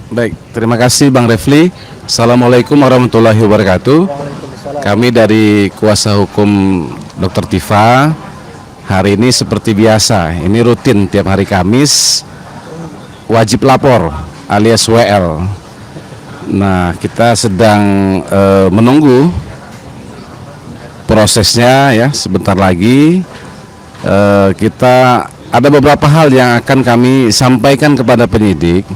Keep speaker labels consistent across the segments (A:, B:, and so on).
A: Baik, terima kasih Bang Refli. Assalamualaikum warahmatullahi wabarakatuh. Kami dari kuasa hukum Dr. Tifa. Hari ini seperti biasa, ini rutin tiap hari Kamis wajib lapor alias WL. Nah, kita sedang menunggu prosesnya ya. Sebentar lagi kita ada beberapa hal yang akan kami sampaikan kepada penyidik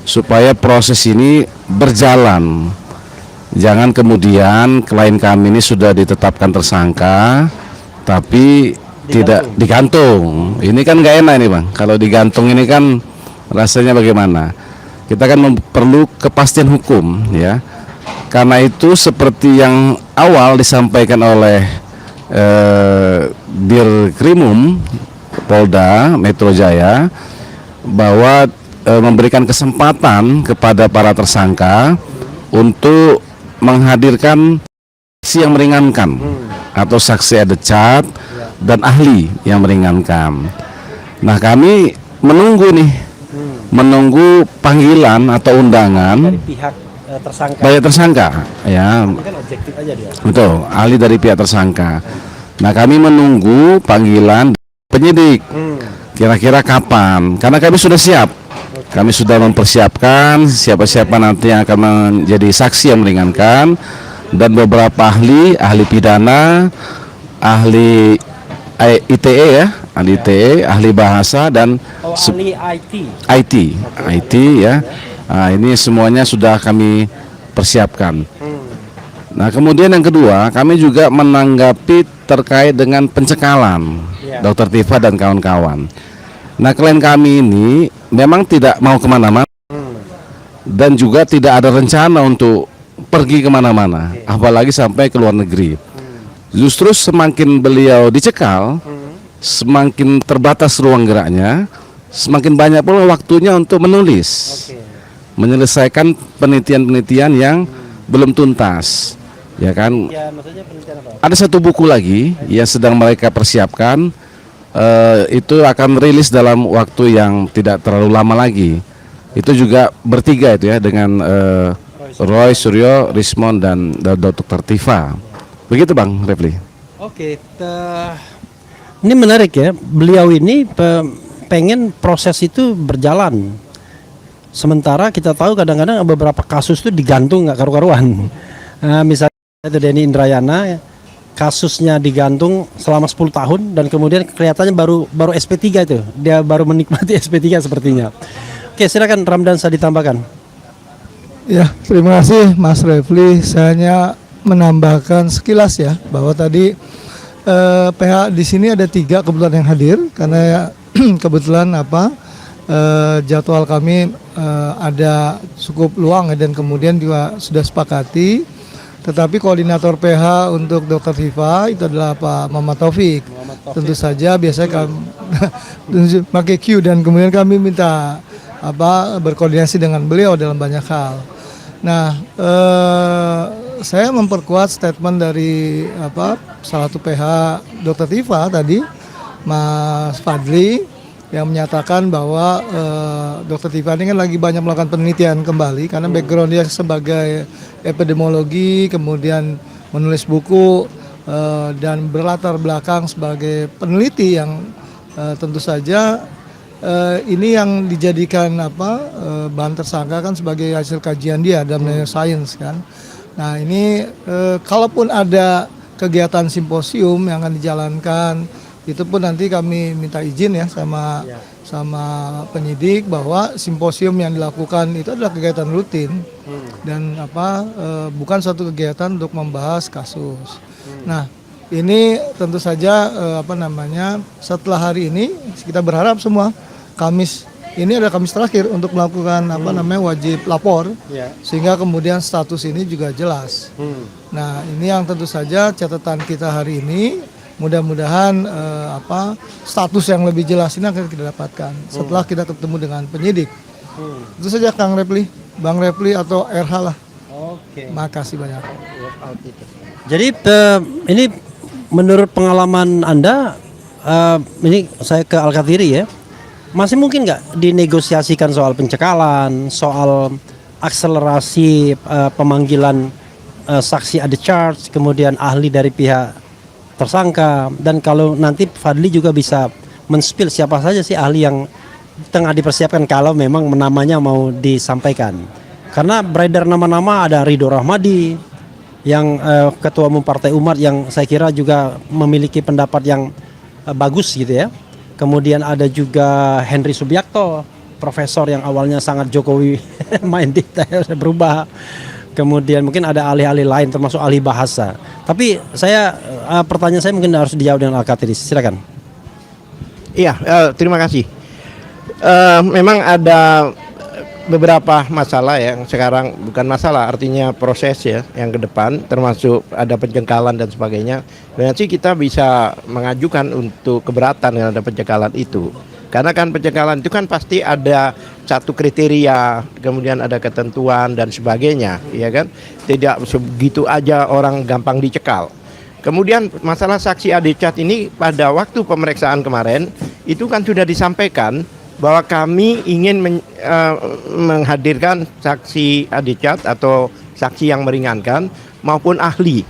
A: supaya proses ini berjalan. Jangan kemudian klien kami ini sudah ditetapkan tersangka tapi tidak digantung. Ini kan nggak enak ini Bang. Kalau digantung ini kan rasanya bagaimana? Kita kan perlu kepastian hukum ya. Karena itu seperti yang awal disampaikan oleh Dirkrimum Polda Metro Jaya bahwa memberikan kesempatan kepada para tersangka untuk menghadirkan saksi yang meringankan atau saksi adecat dan ahli yang meringankan. Nah, kami menunggu nih, menunggu panggilan atau undangan
B: dari pihak tersangka.
A: Dari tersangka, ya.
B: Ini kan objektif aja dia.
A: Betul, ahli dari pihak tersangka. Nah, kami menunggu panggilan penyidik. Kira-kira kapan? Karena kami sudah siap. Kami sudah mempersiapkan siapa-siapa nanti yang akan menjadi saksi yang meringankan dan beberapa ahli pidana, ahli ITE ya, ahli ITE, ahli bahasa dan
B: ahli IT.
A: IT ya. Nah, ini semuanya sudah kami persiapkan. Nah, kemudian yang kedua, kami juga menanggapi terkait dengan pencekalan Dr. Tifa dan kawan-kawan. Nah, klien kami ini memang tidak mau kemana-mana dan juga tidak ada rencana untuk pergi kemana-mana, apalagi sampai ke luar negeri. Justru semakin beliau dicekal, semakin terbatas ruang geraknya, semakin banyak pula waktunya untuk menulis, menyelesaikan penelitian-penelitian yang belum tuntas, ya kan?
B: Ya, maksudnya penelitian apa?
A: Ada satu buku lagi yang sedang mereka persiapkan. Itu akan rilis dalam waktu yang tidak terlalu lama lagi. Itu juga bertiga itu ya dengan Roy Suryo, Rismond dan Dr. Tifa. Begitu Bang Refli.
B: Oke, ini menarik ya. Beliau ini pengen proses itu berjalan. Sementara kita tahu kadang-kadang beberapa kasus itu digantung nggak karu-karuan. Misalnya itu Denny Indrayana, kasusnya digantung selama 10 tahun dan kemudian kelihatannya baru SP3 itu. Dia baru menikmati SP3 sepertinya. Oke, silakan Ramdan saya ditambahkan.
C: Ya, terima kasih Mas Refli. Saya hanya menambahkan sekilas ya bahwa tadi PH di sini ada 3 kebetulan yang hadir karena kebetulan jadwal kami ada cukup luang dan kemudian juga sudah sepakati. Tetapi koordinator PH untuk Dr. Tifa itu adalah Pak Muhammad Taufik. Tentu saja biasanya kami pakai Q dan kemudian kami minta berkoordinasi dengan beliau dalam banyak hal. Nah, saya memperkuat statement dari salah satu PH Dr. Tifa tadi, Mas Fadli, yang menyatakan bahwa Dr. Tifa ini kan lagi banyak melakukan penelitian kembali karena background dia sebagai epidemiologi, kemudian menulis buku dan berlatar belakang sebagai peneliti yang tentu saja ini yang dijadikan bahan tersangka kan sebagai hasil kajian dia dalam neuroscience kan. Nah, ini kalaupun ada kegiatan simposium yang akan dijalankan, itu pun nanti kami minta izin ya sama penyidik bahwa simposium yang dilakukan itu adalah kegiatan rutin dan bukan suatu kegiatan untuk membahas kasus. Nah, ini tentu saja setelah hari ini kita berharap semua Kamis ini adalah Kamis terakhir untuk melakukan wajib lapor sehingga kemudian status ini juga jelas. Nah, ini yang tentu saja catatan kita hari ini. Mudah-mudahan status yang lebih jelas ini akan kita dapatkan setelah kita ketemu dengan penyidik. Itu saja Kang Refli, Bang Refli atau RH lah.
B: Oke.
C: Makasih banyak.
B: Jadi ini menurut pengalaman Anda, ini saya ke Al-Kathiri ya, masih mungkin nggak dinegosiasikan soal pencekalan, soal akselerasi pemanggilan saksi ada charge, kemudian ahli dari pihak tersangka, dan kalau nanti Fadli juga bisa men-spill siapa saja sih ahli yang tengah dipersiapkan kalau memang namanya mau disampaikan. Karena beredar nama-nama ada Ridho Rahmadi yang ketua umum Partai Umat yang saya kira juga memiliki pendapat yang bagus gitu ya. Kemudian ada juga Henry Subiakto, profesor yang awalnya sangat Jokowi minded berubah. Kemudian mungkin ada ahli-ahli lain termasuk ahli bahasa. Tapi saya pertanyaan saya mungkin harus dijawab dengan Al-Katiri. Silakan.
D: Iya, terima kasih. Memang ada beberapa masalah yang sekarang bukan masalah, artinya proses ya yang ke depan, termasuk ada penjengkalan dan sebagainya. Dan sih kita bisa mengajukan untuk keberatan dengan ada penjengkalan itu. Karena kan penjengkalan itu kan pasti ada satu kriteria, kemudian ada ketentuan dan sebagainya, ya kan? Tidak begitu aja orang gampang dicekal. Kemudian masalah saksi Adecat ini pada waktu pemeriksaan kemarin itu kan sudah disampaikan bahwa kami ingin menghadirkan saksi Adecat atau saksi yang meringankan maupun ahli.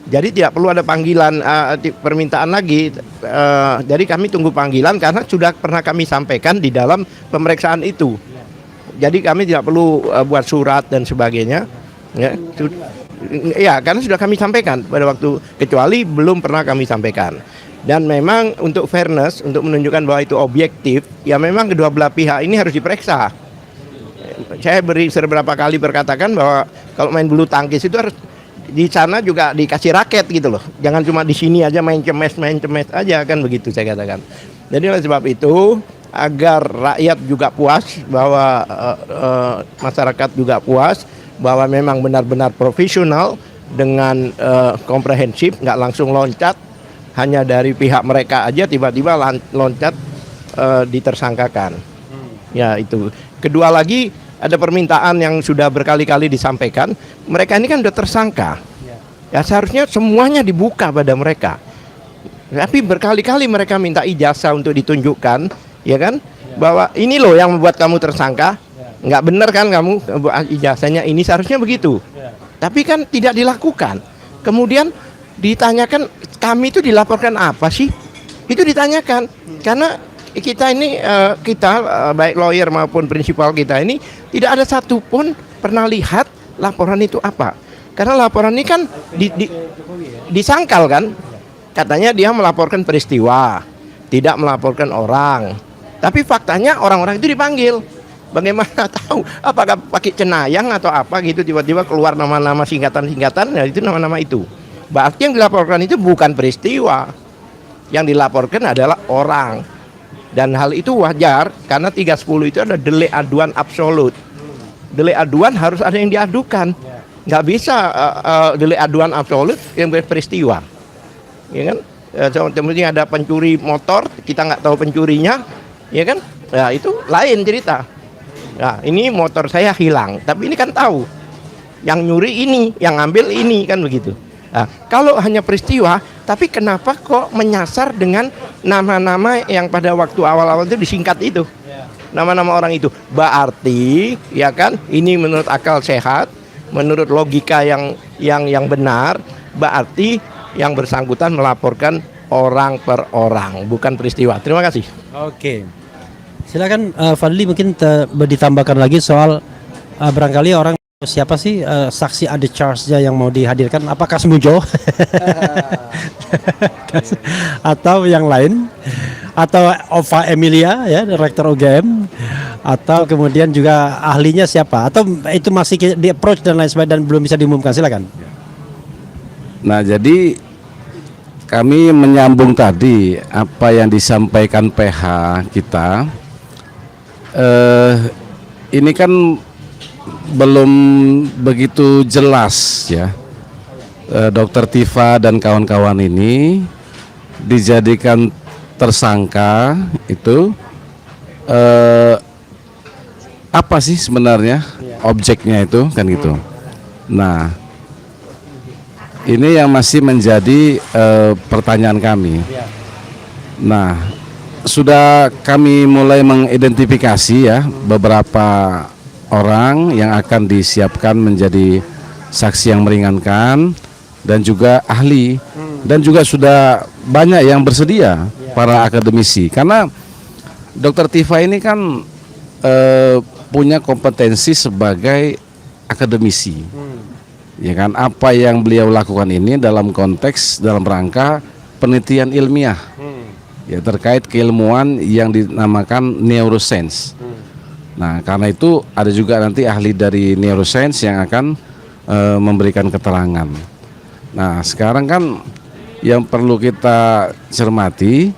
D: Jadi tidak perlu ada panggilan permintaan lagi. Jadi kami tunggu panggilan karena sudah pernah kami sampaikan di dalam pemeriksaan itu. Jadi kami tidak perlu buat surat dan sebagainya. Ya, karena sudah kami sampaikan pada waktu, kecuali belum pernah kami sampaikan. Dan memang untuk fairness, untuk menunjukkan bahwa itu objektif, ya memang kedua belah pihak ini harus diperiksa. Saya beberapa kali berkatakan bahwa kalau main bulu tangkis itu harus di sana juga dikasih raket gitu loh. Jangan cuma di sini aja main cemes aja, kan begitu saya katakan. Jadi oleh sebab itu agar rakyat juga puas bahwa masyarakat juga puas bahwa memang benar-benar profesional dengan komprehensif, nggak langsung loncat hanya dari pihak mereka aja tiba-tiba loncat ditersangkakan. Ya itu. Kedua lagi, ada permintaan yang sudah berkali-kali disampaikan, mereka ini kan sudah tersangka. Ya seharusnya semuanya dibuka pada mereka. Tapi berkali-kali mereka minta ijazah untuk ditunjukkan, ya kan? Bahwa ini loh yang membuat kamu tersangka. Nggak benar kan kamu ijazahnya ini, seharusnya begitu. Tapi kan tidak dilakukan. Kemudian ditanyakan, kami itu dilaporkan apa sih? Itu ditanyakan. Karena kita ini baik lawyer maupun prinsipal kita ini tidak ada satupun pernah lihat laporan itu apa. Karena laporan ini kan disangkal kan, katanya dia melaporkan peristiwa, tidak melaporkan orang. Tapi faktanya orang-orang itu dipanggil. Bagaimana tahu apakah pakai cenayang atau apa gitu, tiba-tiba keluar nama-nama singkatan-singkatan, ya itu nama-nama itu. Berarti yang dilaporkan itu bukan peristiwa, yang dilaporkan adalah orang. Dan hal itu wajar karena 310 itu ada delik aduan absolut. Delik aduan harus ada yang diadukan. Nggak bisa delik aduan absolut yang peristiwa. Ya kan? Kemudian ada pencuri motor, kita nggak tahu pencurinya, ya kan? Ya itu lain cerita. Nah, ini motor saya hilang, tapi ini kan tahu. Yang nyuri ini, yang ngambil ini, kan begitu. Nah, kalau hanya peristiwa, tapi kenapa kok menyasar dengan nama-nama yang pada waktu awal-awal itu disingkat itu, nama-nama orang itu? Berarti, ya kan, ini menurut akal sehat, menurut logika yang benar, berarti yang bersangkutan melaporkan orang per orang, bukan peristiwa. Terima kasih.
B: Oke, silakan Fadli, mungkin ditambahkan lagi soal barangkali orang. Siapa sih saksi ada charge-nya yang mau dihadirkan? Apakah Smujo? Atau yang lain? Atau Ova Emilia ya, Direktur UGM? Atau kemudian juga ahlinya siapa? Atau itu masih di approach dan lain sebagainya dan belum bisa diumumkan? Silakan.
A: Nah, jadi kami menyambung tadi apa yang disampaikan PH kita. Ini kan belum begitu jelas ya. Dokter Tifa dan kawan-kawan ini dijadikan tersangka itu apa sih sebenarnya objeknya itu kan gitu. Nah, ini yang masih menjadi pertanyaan kami. Nah, sudah kami mulai mengidentifikasi ya beberapa orang yang akan disiapkan menjadi saksi yang meringankan dan juga ahli, dan juga sudah banyak yang bersedia para akademisi, karena Dr. Tifa ini kan punya kompetensi sebagai akademisi, ya kan. Apa yang beliau lakukan ini dalam konteks dalam rangka penelitian ilmiah, ya, terkait keilmuan yang dinamakan neuroscience. Nah, karena itu ada juga nanti ahli dari neuroscience yang akan memberikan keterangan. Nah, sekarang kan yang perlu kita cermati,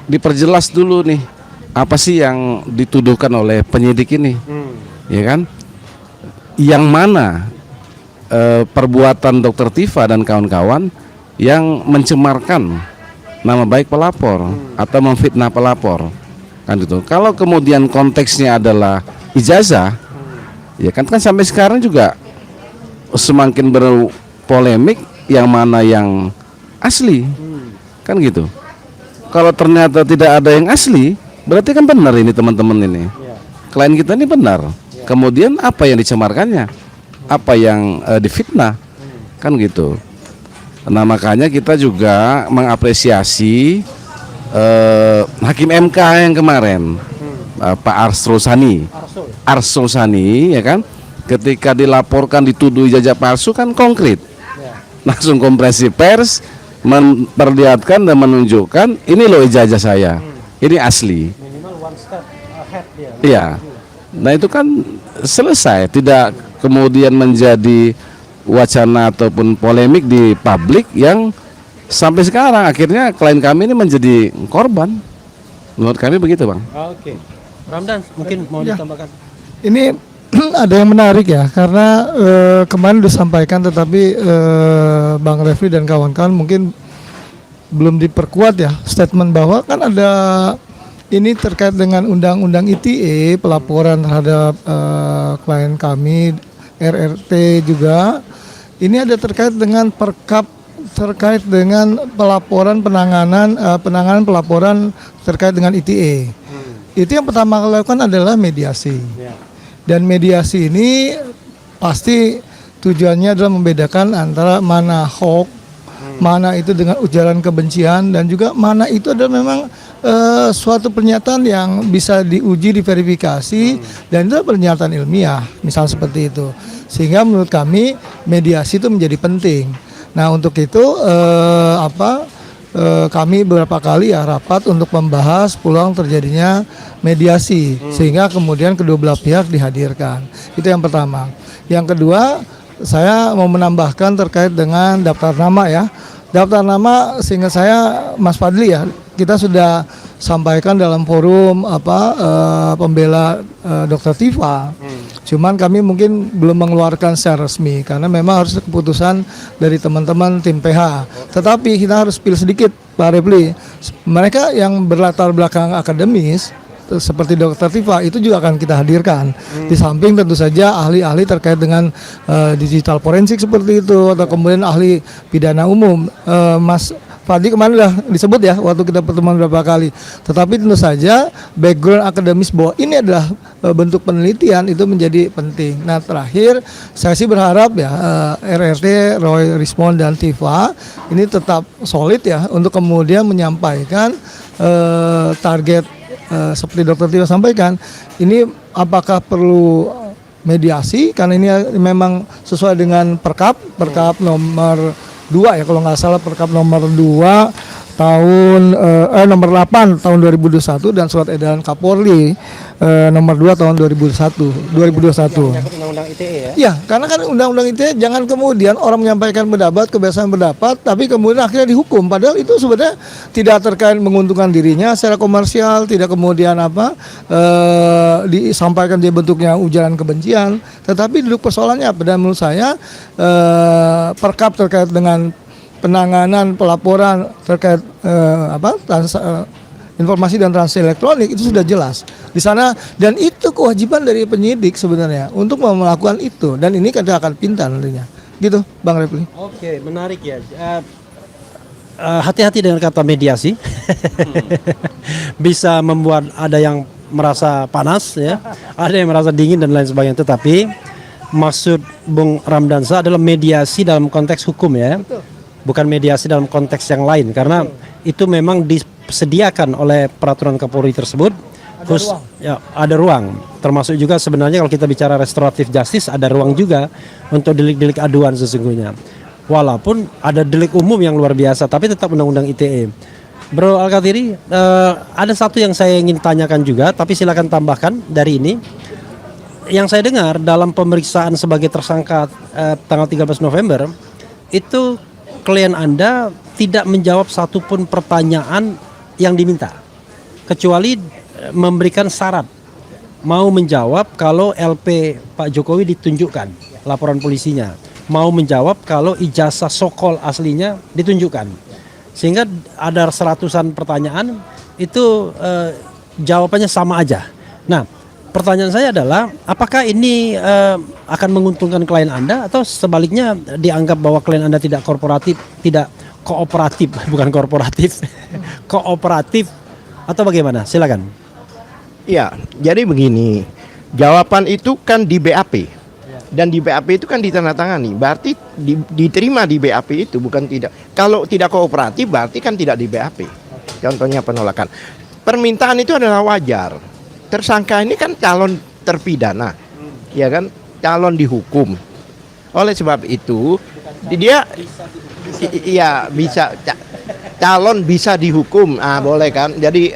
A: diperjelas dulu nih, apa sih yang dituduhkan oleh penyidik ini, ya kan? Yang mana perbuatan Dr. Tifa dan kawan-kawan yang mencemarkan nama baik pelapor atau memfitnah pelapor, kan itu. Kalau kemudian konteksnya adalah ijazah, ya kan sampai sekarang juga semakin berpolemik yang mana yang asli, kan gitu. Kalau ternyata tidak ada yang asli, berarti kan benar ini teman-teman ini. Klien kita ini benar. Kemudian apa yang dicemarkannya? Apa yang difitnah? Kan gitu. Nah, makanya kita juga mengapresiasi Hakim MK yang kemarin, Pak Arsul Sani, ya kan? Ketika dilaporkan dituduh ijazah palsu kan konkret, langsung konferensi pers memperlihatkan dan menunjukkan ini loh ijazah saya, ini asli.
B: Minimal one step ahead dia.
A: Iya. Nah, itu kan selesai, tidak kemudian menjadi wacana ataupun polemik di publik yang sampai sekarang akhirnya klien kami ini menjadi korban. Menurut kami begitu, Bang.
B: Oke. Ramdan mungkin mau ditambahkan.
C: Ini ada yang menarik ya, karena kemarin disampaikan tetapi Bang Refli dan kawan-kawan mungkin belum diperkuat ya statement bahwa kan ada ini terkait dengan undang-undang ITE, pelaporan terhadap klien kami RRT juga. Ini ada terkait dengan perkap terkait dengan pelaporan penanganan pelaporan terkait dengan ITE. Itu yang pertama kali lakukan adalah mediasi. Dan mediasi ini pasti tujuannya adalah membedakan antara mana hoax, mana itu dengan ujaran kebencian, dan juga mana itu adalah memang suatu pernyataan yang bisa diuji, diverifikasi, dan itu pernyataan ilmiah, misal seperti itu. Sehingga menurut kami mediasi itu menjadi penting. Nah, untuk itu kami beberapa kali ya rapat untuk membahas peluang terjadinya mediasi, sehingga kemudian kedua belah pihak dihadirkan. Itu yang pertama. Yang kedua, saya mau menambahkan terkait dengan daftar nama ya. Daftar nama, sehingga saya Mas Fadli ya, kita sudah sampaikan dalam forum pembela Dr. Tifa. Cuman kami mungkin belum mengeluarkan secara resmi karena memang harus keputusan dari teman-teman tim PH. Tetapi kita harus pilih sedikit, Pak Refli. Mereka yang berlatar belakang akademis seperti Dr. Tifa itu juga akan kita hadirkan. Di samping tentu saja ahli-ahli terkait dengan digital forensik seperti itu, atau kemudian ahli pidana umum. Mas Fadli kemarin udah disebut ya waktu kita pertemuan beberapa kali. Tetapi tentu saja background akademis bahwa ini adalah bentuk penelitian itu menjadi penting. Nah, terakhir saya sih berharap ya RRT, Roy Rismond dan Tifa ini tetap solid ya untuk kemudian menyampaikan target seperti Dr. Tifa sampaikan. Ini apakah perlu mediasi karena ini memang sesuai dengan perkap nomor 2 ya kalau nggak salah, perkap nomor 2 tahun nomor 8 tahun 2021 dan surat edaran Kapolri nomor 2 tahun 2021.
B: Undang-undang ITE ya.
C: Ya, karena kan undang-undang ITE jangan kemudian orang menyampaikan pendapat, kebebasan pendapat, tapi kemudian akhirnya dihukum. Padahal itu sebenarnya tidak terkait menguntungkan dirinya secara komersial, tidak kemudian disampaikan dia bentuknya ujaran kebencian, tetapi duduk persoalannya apa? Dan menurut saya perkap terkait dengan penanganan pelaporan terkait informasi dan transaksi elektronik itu sudah jelas di sana, dan itu kewajiban dari penyidik sebenarnya untuk melakukan itu, dan ini kan akan pintar nantinya gitu, Bang Refli.
B: Oke, menarik ya. Hati-hati dengan kata mediasi. Bisa membuat ada yang merasa panas ya, ada yang merasa dingin dan lain sebagainya. Tetapi maksud Bung Ramdansa adalah mediasi dalam konteks hukum ya, bukan mediasi dalam konteks yang lain, karena itu memang disediakan oleh peraturan Kapolri tersebut. Ada ruang, termasuk juga sebenarnya kalau kita bicara restoratif justice ada ruang juga untuk delik-delik aduan sesungguhnya. Walaupun ada delik umum yang luar biasa, tapi tetap undang-undang ITE. Bro Al-Kathiri, ada satu yang saya ingin tanyakan juga, tapi silakan tambahkan dari ini. Yang saya dengar dalam pemeriksaan sebagai tersangka tanggal 13 November, itu klien Anda tidak menjawab satupun pertanyaan yang diminta, kecuali memberikan syarat mau menjawab kalau LP Pak Jokowi ditunjukkan laporan polisinya, mau menjawab kalau ijazah sokol aslinya ditunjukkan, sehingga ada seratusan pertanyaan itu jawabannya sama aja. Nah, pertanyaan saya adalah apakah ini akan menguntungkan klien Anda atau sebaliknya dianggap bahwa klien Anda tidak kooperatif, bukan korporatif, kooperatif atau bagaimana? Silakan.
D: Ya, jadi begini, jawaban itu kan di BAP dan di BAP itu kan ditandatangani, berarti diterima di BAP itu, bukan tidak. Kalau tidak kooperatif berarti kan tidak di BAP. Contohnya penolakan. Permintaan itu adalah wajar. Tersangka ini kan calon terpidana, ya kan, calon dihukum. Oleh sebab itu dia bisa calon bisa dihukum, boleh kan? Jadi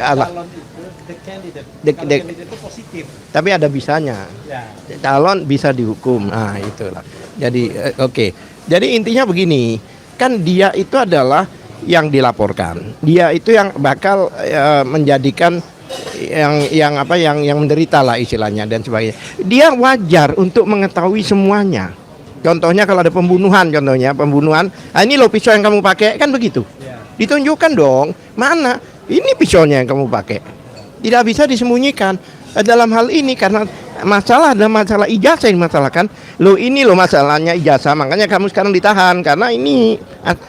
D: tapi ada bisanya, calon bisa dihukum. Itulah. Jadi oke. Jadi intinya begini, kan dia itu adalah yang dilaporkan, dia itu yang bakal menjadikan yang menderita lah istilahnya dan sebagainya. Dia wajar untuk mengetahui semuanya. Contohnya kalau ada pembunuhan, ini loh pisau yang kamu pakai, kan begitu. Ditunjukkan dong, mana ini pisaunya yang kamu pakai. Tidak bisa disembunyikan. Dalam hal ini karena masalah ijazah yang dimasalahkan. Ini loh masalahnya ijazah, makanya kamu sekarang ditahan karena ini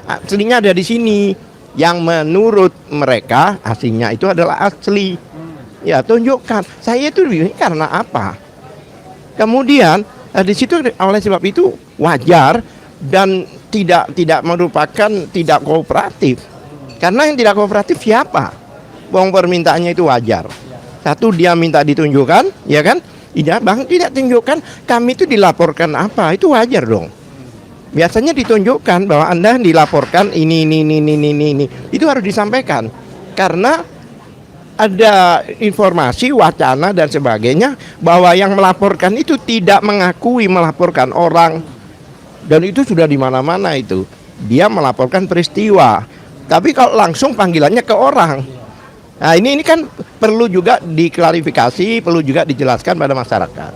D: aslinya ada di sini. Yang menurut mereka aslinya itu adalah asli. Ya, tunjukkan. Saya itu karena apa? Kemudian di situ oleh sebab itu wajar dan tidak merupakan tidak kooperatif. Karena yang tidak kooperatif siapa? Wong permintaannya itu wajar. Satu, dia minta ditunjukkan, ya kan? Tidak, Bang, tidak tunjukkan. Kami itu dilaporkan apa? Itu wajar dong. Biasanya ditunjukkan bahwa Anda dilaporkan ini. Itu harus disampaikan. Karena ada informasi, wacana dan sebagainya bahwa yang melaporkan itu tidak mengakui melaporkan orang. Dan itu sudah di mana-mana itu. Dia melaporkan peristiwa. Tapi kalau langsung panggilannya ke orang. Nah, ini kan perlu juga diklarifikasi, perlu juga dijelaskan pada masyarakat.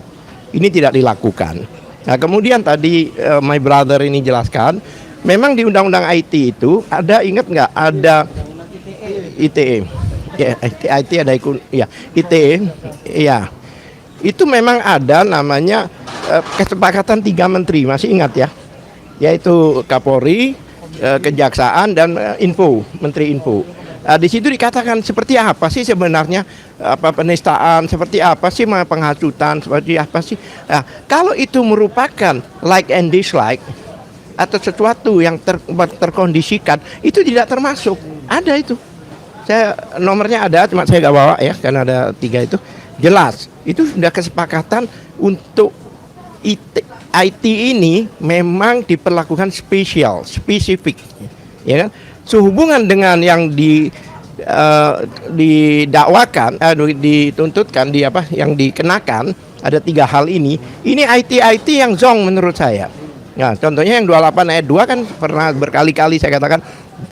D: Ini tidak dilakukan. Nah, kemudian tadi my brother ini jelaskan, memang di Undang-Undang IT itu ada, ingat nggak, ada ITE. Ya, IT ada ITE. Ya. Itu memang ada namanya kesepakatan 3 menteri, masih ingat ya? Yaitu Kapolri, Kejaksaan dan Menteri Info. Di situ dikatakan seperti apa sih sebenarnya penistaan, seperti apa sih penghasutan, seperti apa sih. Nah, kalau itu merupakan like and dislike atau sesuatu yang terkondisikan, itu tidak termasuk. Ada itu. Saya nomornya ada, cuma saya nggak bawa ya, karena ada 3 itu. Jelas, itu sudah kesepakatan untuk IT ini memang diperlakukan spesifik, ya kan? Sehubungan dengan yang didakwakan, dituntutkan, yang dikenakan, ada 3 hal ini. Ini IT yang zong menurut saya. Nah, contohnya yang 28 ayat 2 kan pernah berkali-kali saya katakan,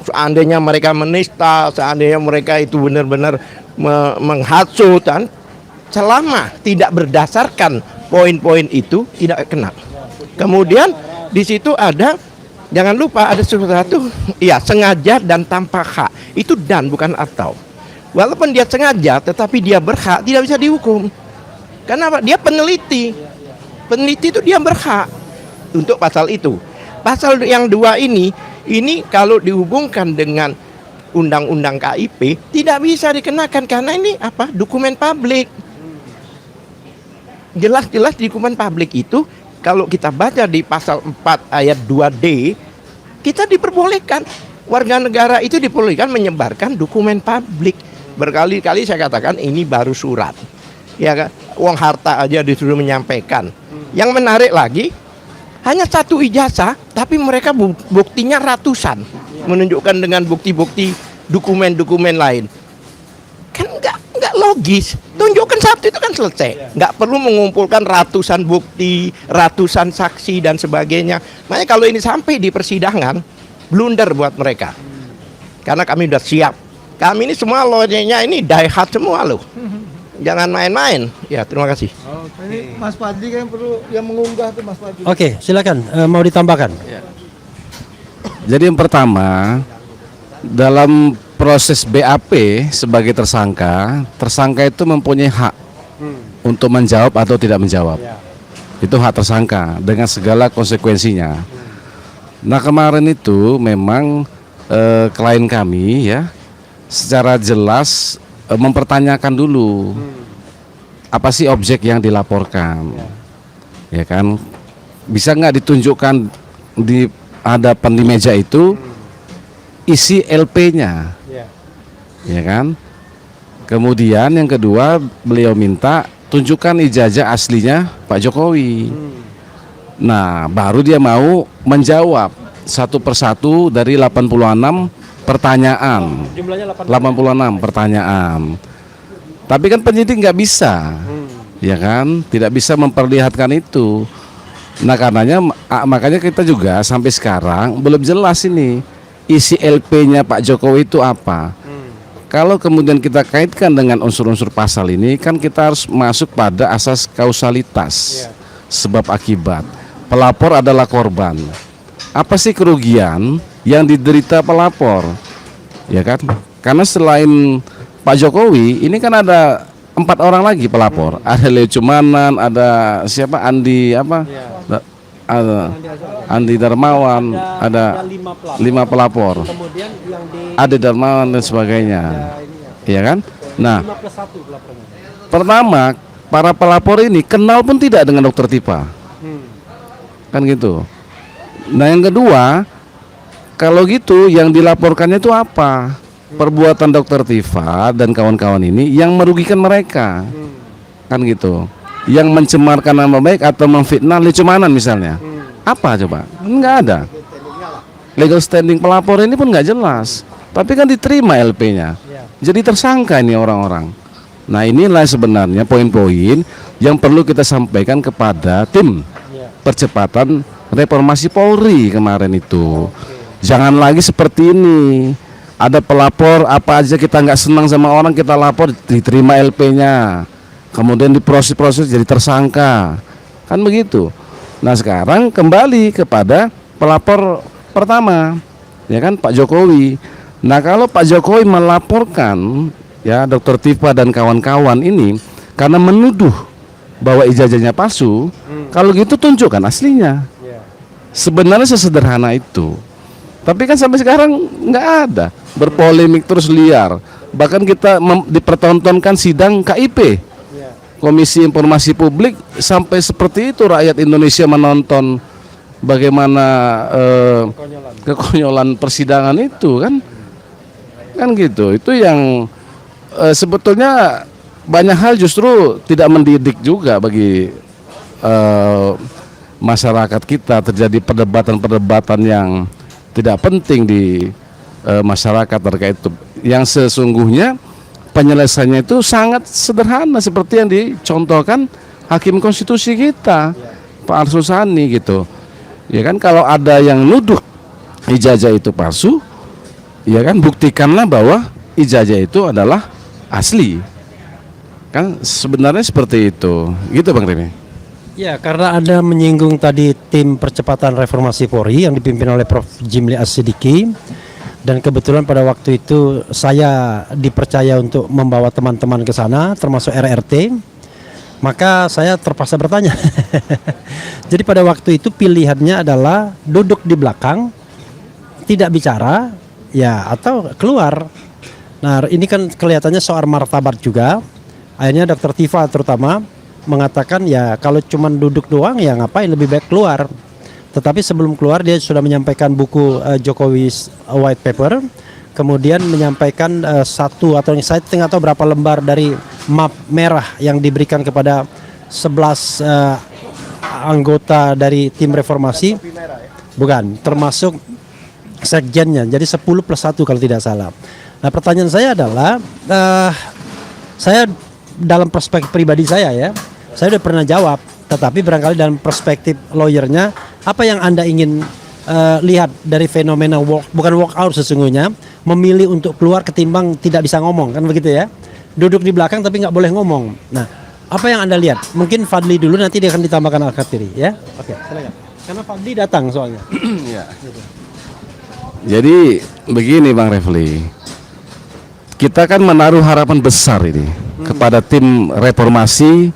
D: seandainya mereka menista, seandainya mereka itu benar-benar menghasut, dan selama tidak berdasarkan poin-poin itu tidak kena. Kemudian di situ ada, jangan lupa ada sesuatu, sengaja dan tanpa hak. Itu dan bukan atau. Walaupun dia sengaja tetapi dia berhak, tidak bisa dihukum. Karena apa? Dia peneliti. Peneliti itu dia berhak untuk pasal itu. Pasal yang 2 ini kalau dihubungkan dengan Undang-Undang KIP tidak bisa dikenakan karena ini dokumen publik. jelas-jelas di dokumen publik itu kalau kita baca di pasal 4 ayat 2D, kita diperbolehkan, warga negara itu diperbolehkan menyebarkan dokumen publik. Berkali-kali saya katakan ini baru surat, ya kan? Uang harta aja disuruh menyampaikan. Yang menarik lagi, hanya satu ijazah, tapi mereka buktinya ratusan, menunjukkan dengan bukti-bukti dokumen-dokumen lain. Kan nggak logis. Tunjukkan satu itu kan selesai. Nggak perlu mengumpulkan ratusan bukti, ratusan saksi dan sebagainya. Makanya kalau ini sampai di persidangan, blunder buat mereka. Karena kami udah siap. Kami ini semua lawyernya ini die hard semua loh. Jangan main-main. Ya, terima kasih.
C: Ini Mas Fadli kan perlu yang mengunggah tuh Mas Fadli.
B: Oke, silakan. Mau ditambahkan?
A: Jadi yang pertama, dalam proses BAP sebagai tersangka, tersangka itu mempunyai hak untuk menjawab atau tidak menjawab. Itu hak tersangka dengan segala konsekuensinya. Nah kemarin itu memang klien kami ya secara jelas mempertanyakan dulu apa sih objek yang dilaporkan, ya kan? Bisa nggak ditunjukkan di hadapan di meja itu isi LP-nya, ya kan? Kemudian yang kedua beliau minta tunjukkan ijazah aslinya Pak Jokowi. Nah baru dia mau menjawab satu persatu dari 86 pertanyaan.
B: Jumlahnya
A: 86 pertanyaan. Tapi kan penyidik nggak bisa, ya kan? Tidak bisa memperlihatkan itu. Nah karenanya makanya kita juga sampai sekarang belum jelas ini isi LP-nya Pak Jokowi itu apa. Kalau kemudian kita kaitkan dengan unsur-unsur pasal ini, kan kita harus masuk pada asas kausalitas, sebab akibat. Pelapor adalah korban. Apa sih kerugian yang diderita pelapor? Ya kan? Karena selain Pak Jokowi, ini kan ada 4 orang lagi pelapor. Ada Leo Cumanan, ada siapa Andi apa? Ada Andi Darmawan, ada 5 pelapor.
B: Kemudian yang di
A: Ade Darmawan dan sebagainya. Iya kan? Nah,
B: 5 plus 1 pelapornya.
A: pertama para pelapor ini kenal pun tidak dengan Dokter Tipa. Kan gitu. Nah, yang kedua, kalau gitu yang dilaporkannya itu apa? Perbuatan Dokter Tifa dan kawan-kawan ini yang merugikan mereka. Kan gitu. Yang mencemarkan nama baik atau memfitnah Leo Cumanan misalnya. Apa coba? Enggak ada. Legal standing pelapor ini pun nggak jelas. Tapi kan diterima LP-nya. Jadi tersangka ini orang-orang. Nah inilah sebenarnya poin-poin yang perlu kita sampaikan kepada tim percepatan reformasi Polri kemarin itu. Jangan lagi seperti ini. Ada pelapor apa aja kita nggak senang sama orang kita lapor diterima LP-nya. Kemudian diproses-proses jadi tersangka. Kan begitu. Nah sekarang kembali kepada pelapor pertama, ya kan Pak Jokowi. Nah kalau Pak Jokowi melaporkan ya Dokter Tifa dan kawan-kawan ini karena menuduh bahwa ijazahnya palsu, kalau gitu tunjukkan aslinya. Sebenarnya sesederhana itu. Tapi kan sampai sekarang nggak ada, berpolemik terus liar. Bahkan kita dipertontonkan sidang KIP, Komisi Informasi Publik, sampai seperti itu rakyat Indonesia menonton bagaimana kekonyolan persidangan itu kan gitu. Itu yang sebetulnya banyak hal justru tidak mendidik juga bagi masyarakat kita. Terjadi perdebatan-perdebatan yang tidak penting di masyarakat terkait itu. Yang sesungguhnya penyelesaiannya itu sangat sederhana seperti yang dicontohkan Hakim Konstitusi kita, Pak Arsul Sani gitu. Ya kan kalau ada yang nuduh ijazah itu palsu, ya kan buktikanlah bahwa ijazah itu adalah asli. Kan sebenarnya seperti itu. Gitu Bang Remy.
B: Ya, karena Anda menyinggung tadi tim percepatan reformasi Polri yang dipimpin oleh Prof. Jimli As-Sidiki, dan kebetulan pada waktu itu saya dipercaya untuk membawa teman-teman ke sana termasuk RRT, maka saya terpaksa bertanya. Jadi pada waktu itu pilihannya adalah duduk di belakang, tidak bicara, ya atau keluar. Nah ini kan kelihatannya soal martabat juga. Akhirnya Dokter Tifa terutama mengatakan ya kalau cuman duduk doang ya ngapain, lebih baik keluar. Tetapi sebelum keluar dia sudah menyampaikan buku Jokowi's White Paper, kemudian menyampaikan satu atau saya nggak tahu berapa lembar dari map merah yang diberikan kepada 11 anggota dari tim reformasi, bukan, termasuk sekjennya, jadi 10 plus 1 kalau tidak salah. Nah pertanyaan saya adalah, saya dalam perspektif pribadi saya ya, saya udah pernah jawab, tetapi barangkali dalam perspektif lawyernya, apa yang Anda ingin lihat dari fenomena bukan walk out sesungguhnya, memilih untuk keluar ketimbang tidak bisa ngomong, kan begitu ya, duduk di belakang tapi nggak boleh ngomong. Nah apa yang Anda lihat? Mungkin Fadli dulu, nanti dia akan ditambahkan Al-Khattiri ya. Oke, silakan. Karena Fadli datang soalnya.
A: Ya. Jadi begini Bang Refli, kita kan menaruh harapan besar ini kepada tim reformasi,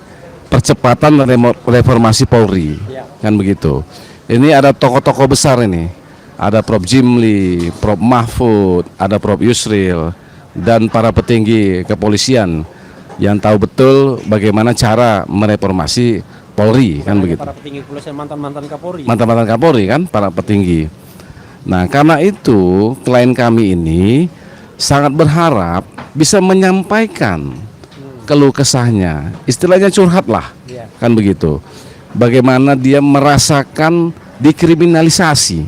A: percepatan reformasi Polri, kan begitu. Ini ada tokoh-tokoh besar ini, ada Prof Jimli, Prof Mahfud, ada Prof Yusril, dan para petinggi kepolisian yang tahu betul bagaimana cara mereformasi Polri, kan begitu.
B: Para petinggi kepolisian, mantan-mantan Kapolri.
A: Mantan-mantan Kapolri kan, para petinggi. Nah, karena itu klien kami ini sangat berharap bisa menyampaikan keluh kesahnya, istilahnya curhat lah, kan begitu. Bagaimana dia merasakan dikriminalisasi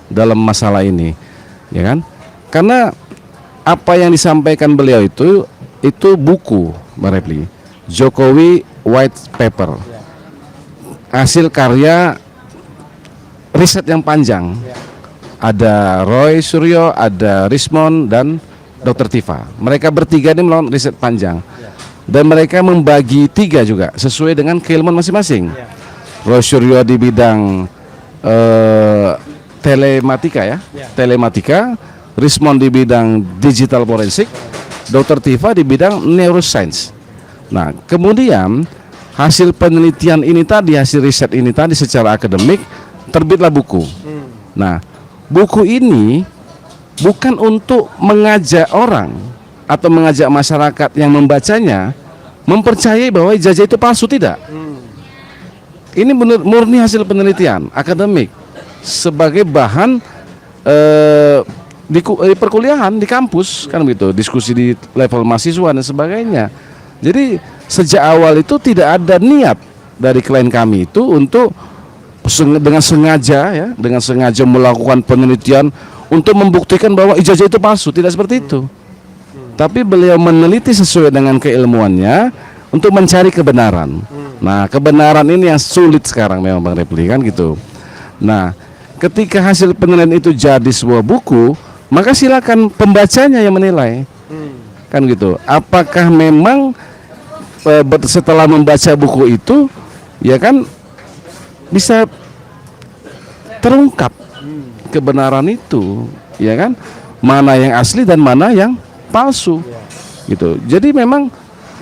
A: dalam masalah ini, ya kan? Karena apa yang disampaikan beliau itu buku, Mbak Refli, Jokowi White Paper, hasil karya riset yang panjang. Ada Roy Suryo, ada Rismond, dan Dr. Tifa. Mereka bertiga ini melakukan riset panjang, dan mereka membagi 3 juga sesuai dengan keilmuan masing-masing. Roy Suryo di bidang telematika ya, telematika, Rismond di bidang digital forensik, Dr. Tifa di bidang neuroscience. Nah, kemudian hasil penelitian ini tadi, hasil riset ini tadi secara akademik, terbitlah buku. Nah, buku ini bukan untuk mengajak orang atau mengajak masyarakat yang membacanya mempercayai bahwa ijazah itu palsu, tidak. Ini murni hasil penelitian akademik sebagai bahan di perkuliahan, di kampus, kan begitu, diskusi di level mahasiswa dan sebagainya. Jadi sejak awal itu tidak ada niat dari klien kami itu untuk dengan sengaja melakukan penelitian untuk membuktikan bahwa ijazah itu palsu, tidak seperti itu. Tapi beliau meneliti sesuai dengan keilmuannya untuk mencari kebenaran. Nah, kebenaran ini yang sulit sekarang memang Bang Refli, kan gitu. Nah, ketika hasil penelitian itu jadi sebuah buku, maka silakan pembacanya yang menilai, kan gitu. Apakah memang setelah membaca buku itu, ya kan, bisa terungkap kebenaran itu, ya kan, mana yang asli dan mana yang palsu, gitu. Jadi memang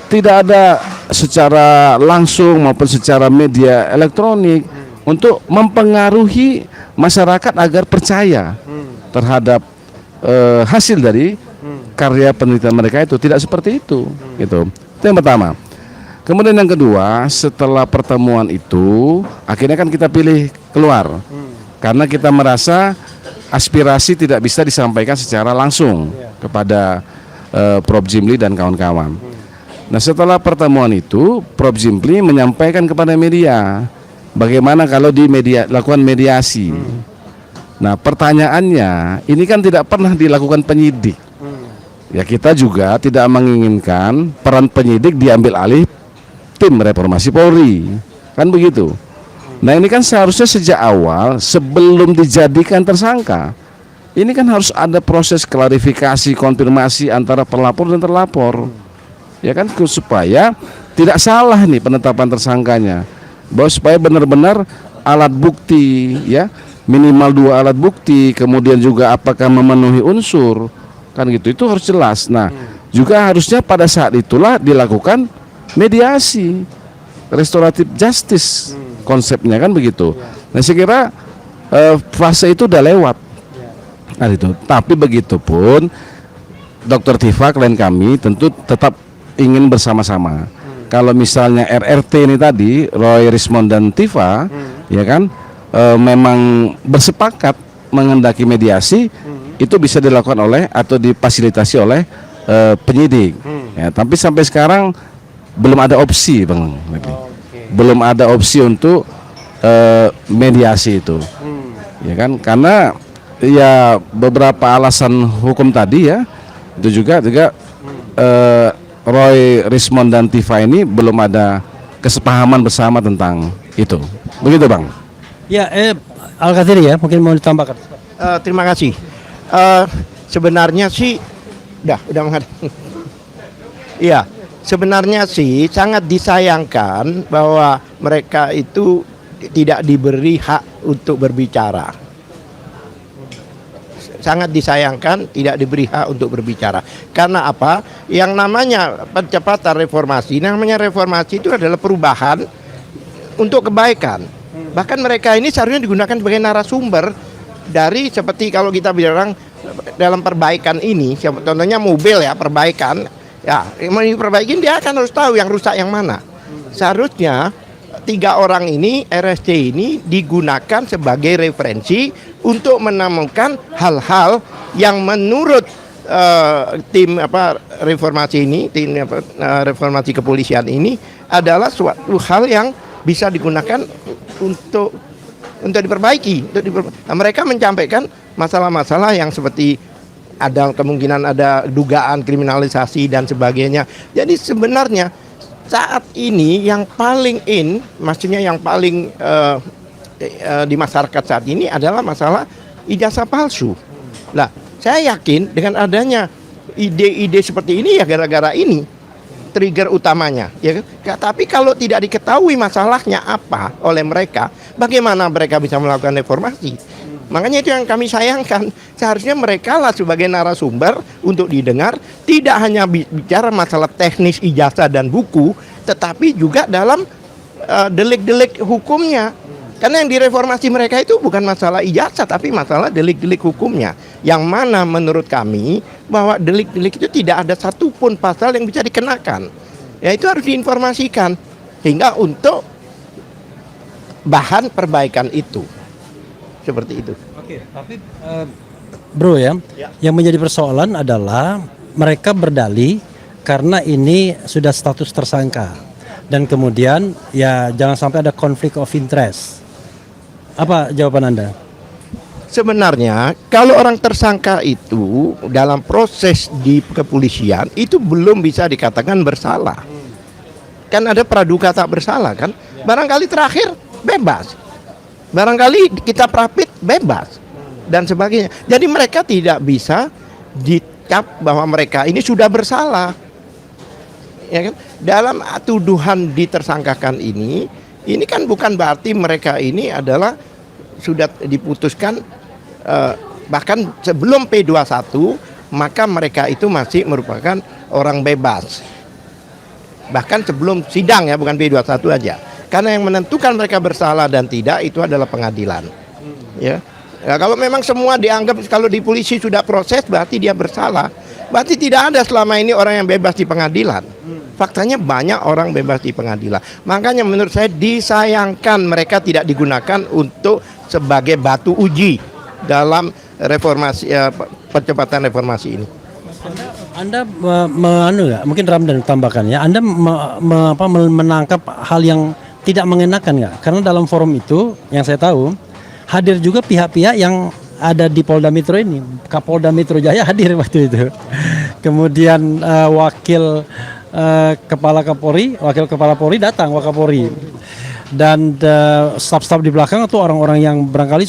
A: tidak ada secara langsung maupun secara media elektronik untuk mempengaruhi masyarakat agar percaya terhadap hasil dari karya penelitian mereka itu, tidak seperti itu, gitu. Itu yang pertama. Kemudian yang kedua, setelah pertemuan itu akhirnya kan kita pilih keluar karena kita merasa aspirasi tidak bisa disampaikan secara langsung kepada Prof Jimli dan kawan-kawan. Nah, setelah pertemuan itu Prof Jimli menyampaikan kepada media bagaimana kalau lakukan mediasi. Nah, pertanyaannya ini kan tidak pernah dilakukan penyidik. Ya, kita juga tidak menginginkan peran penyidik diambil alih tim reformasi Polri, kan begitu. Nah, ini kan seharusnya sejak awal sebelum dijadikan tersangka, ini kan harus ada proses klarifikasi, konfirmasi antara pelapor dan terlapor, ya kan, supaya tidak salah nih penetapan tersangkanya, bahwa supaya benar-benar alat bukti, ya, minimal 2 alat bukti, kemudian juga apakah memenuhi unsur, kan gitu, itu harus jelas. Nah, juga harusnya pada saat itulah dilakukan mediasi, restoratif justice konsepnya, kan begitu. Nah, saya kira fase itu udah lewat. Nah, itu. Tapi begitupun Dr. Tifa klien kami tentu tetap ingin bersama-sama kalau misalnya RRT ini tadi, Roy, Rismond dan Tifa, ya kan, memang bersepakat mengendaki mediasi, itu bisa dilakukan oleh atau difasilitasi oleh penyidik. Ya, tapi sampai sekarang belum ada opsi, Bang. Belum ada opsi untuk mediasi itu, ya kan? Karena ya beberapa alasan hukum tadi ya, itu juga Roy, Rismond dan Tifa ini belum ada kesepahaman bersama tentang itu. Begitu, Bang.
B: Ya, Al-Kathiri ya, mungkin mau ditambahkan.
D: Terima kasih. Sebenarnya sih, udah menghadap. Iya, sebenarnya sih sangat disayangkan bahwa mereka itu tidak diberi hak untuk berbicara. Sangat disayangkan tidak diberi hak untuk berbicara. Karena apa? Yang namanya percepatan reformasi, namanya reformasi itu adalah perubahan untuk kebaikan. Bahkan mereka ini seharusnya digunakan sebagai narasumber dari seperti kalau kita bilang dalam perbaikan ini, contohnya mobil ya, perbaikan, ya mau diperbaikin dia akan harus tahu yang rusak yang mana. Seharusnya 3 orang ini, RSC ini digunakan sebagai referensi untuk menemukan hal-hal yang menurut tim reformasi ini, reformasi kepolisian ini adalah suatu hal yang bisa digunakan untuk diperbaiki. Nah, mereka menyampaikan masalah-masalah yang seperti ada kemungkinan ada dugaan kriminalisasi dan sebagainya. Jadi sebenarnya saat ini yang paling maksudnya yang paling di masyarakat saat ini adalah masalah ijazah palsu. Nah, saya yakin dengan adanya ide-ide seperti ini ya gara-gara ini trigger utamanya, ya kan? Tapi kalau tidak diketahui masalahnya apa oleh mereka, bagaimana mereka bisa melakukan reformasi? Makanya itu yang kami sayangkan. Seharusnya mereka lah sebagai narasumber untuk didengar, tidak hanya bicara masalah teknis ijazah dan buku, tetapi juga dalam delik-delik hukumnya. Karena yang direformasi mereka itu bukan masalah ijazah, tapi masalah delik-delik hukumnya. Yang mana menurut kami bahwa delik-delik itu tidak ada satupun pasal yang bisa dikenakan. Ya itu harus diinformasikan hingga untuk bahan perbaikan itu. Seperti itu.
B: Oke, tapi bro ya, yang menjadi persoalan adalah mereka berdalih karena ini sudah status tersangka dan kemudian ya jangan sampai ada konflik of interest. Apa jawaban Anda?
D: Sebenarnya kalau orang tersangka itu dalam proses di kepolisian itu belum bisa dikatakan bersalah. Kan ada praduga tak bersalah kan? Barangkali terakhir bebas. Barangkali kita prapit bebas dan sebagainya. Jadi mereka tidak bisa dicap bahwa mereka ini sudah bersalah. Ya kan? Dalam tuduhan ditersangkakan ini kan bukan berarti mereka ini adalah sudah diputuskan bahkan sebelum P21 maka mereka itu masih merupakan orang bebas. Bahkan sebelum sidang ya, bukan P21 aja. Karena yang menentukan mereka bersalah dan tidak itu adalah pengadilan. Ya. Ya, kalau memang semua dianggap kalau di polisi sudah proses berarti dia bersalah. Berarti tidak ada selama ini orang yang bebas di pengadilan. Faktanya banyak orang bebas di pengadilan. Makanya menurut saya disayangkan mereka tidak digunakan untuk sebagai batu uji dalam reformasi percepatan reformasi ini.
B: Anda mungkin Ramdan tambahkan ya. Anda menangkap hal yang tidak mengenakan nggak? Karena dalam forum itu yang saya tahu hadir juga pihak-pihak yang ada di Polda Metro ini. Kapolda Metro Jaya hadir waktu itu. Kemudian wakil kepala Polri datang, Wakapolri. Dan staf-staf di belakang itu orang-orang yang barangkali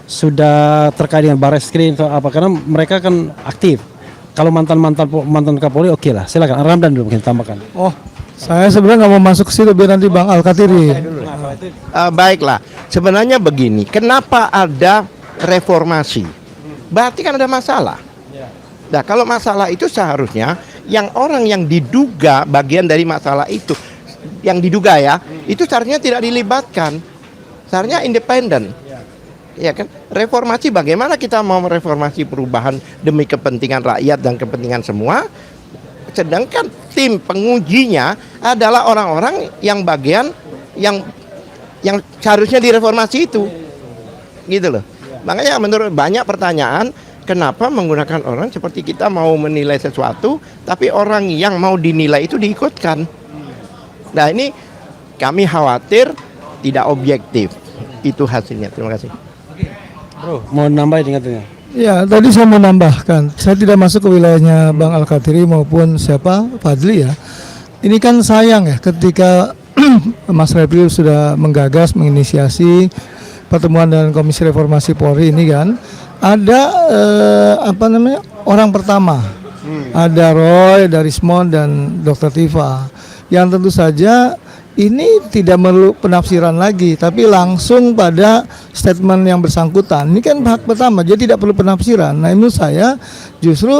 B: sudah terkait dengan Barreskrim atau apa, karena mereka kan aktif. Kalau mantan Kapolri oke lah. Silakan Ramdan dulu mungkin tambahkan.
C: Oh, saya sebenarnya nggak mau masuk ke situ biar nanti Bang Al-Kathiri.
D: Baiklah, sebenarnya begini, kenapa ada reformasi? Berarti kan ada masalah. Nah, kalau masalah itu seharusnya yang orang yang diduga bagian dari masalah itu, yang diduga ya, itu seharusnya tidak dilibatkan. Seharusnya independen. Ya kan? Reformasi, bagaimana kita mau mereformasi perubahan demi kepentingan rakyat dan kepentingan semua, sedangkan tim pengujinya adalah orang-orang yang bagian yang seharusnya direformasi itu, gitu loh. Makanya menurut banyak pertanyaan, kenapa menggunakan orang seperti kita mau menilai sesuatu, tapi orang yang mau dinilai itu diikutkan. Nah ini kami khawatir tidak objektif. Itu hasilnya. Terima kasih.
B: Bro, mau nambahin ingatnya?
C: Ya, tadi saya mau nambahkan, saya tidak masuk ke wilayahnya Bang Al-Katiri maupun siapa Fadli ya. Ini kan sayang ya ketika Mas Refli sudah menggagas, menginisiasi pertemuan dengan Komisi Reformasi Polri ini kan, ada orang pertama, ada Roy, ada Rismond dan Dr. Tifa, yang tentu saja ini tidak perlu penafsiran lagi, tapi langsung pada statement yang bersangkutan. Ini kan hak pertama, jadi tidak perlu penafsiran. Nah, menurut saya justru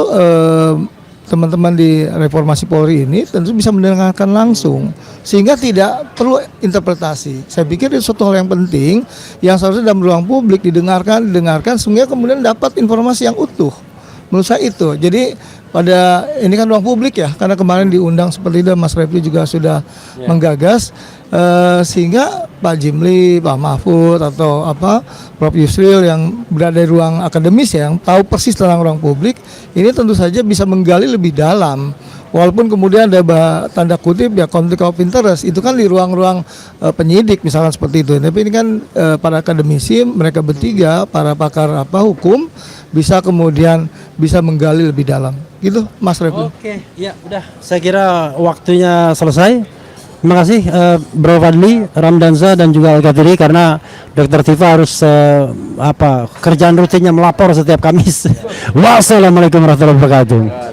C: teman-teman di Reformasi Polri ini tentu bisa mendengarkan langsung, sehingga tidak perlu interpretasi. Saya pikir itu suatu hal yang penting, yang seharusnya dalam ruang publik didengarkan, sehingga kemudian dapat informasi yang utuh. Menurut saya itu. Jadi pada ini kan ruang publik ya, karena kemarin diundang seperti itu, Mas Refli juga sudah menggagas, sehingga Pak Jimli, Pak Mahfud atau Prof Yusril yang berada di ruang akademis ya, yang tahu persis tentang ruang publik, ini tentu saja bisa menggali lebih dalam. Walaupun kemudian ada tanda kutip ya konflik of interest, itu kan di ruang-ruang penyidik misalkan seperti itu. Tapi ini kan para akademisi, mereka bertiga, para pakar hukum, bisa kemudian bisa menggali lebih dalam. Gitu, Mas Refli.
B: Oke, ya udah. Saya kira waktunya selesai. Terima kasih Bro Fadli, Ramdansa dan juga Al-Katiri, karena Dr. Tifa harus kerjaan rutinnya melapor setiap Kamis. Wassalamualaikum warahmatullahi wabarakatuh.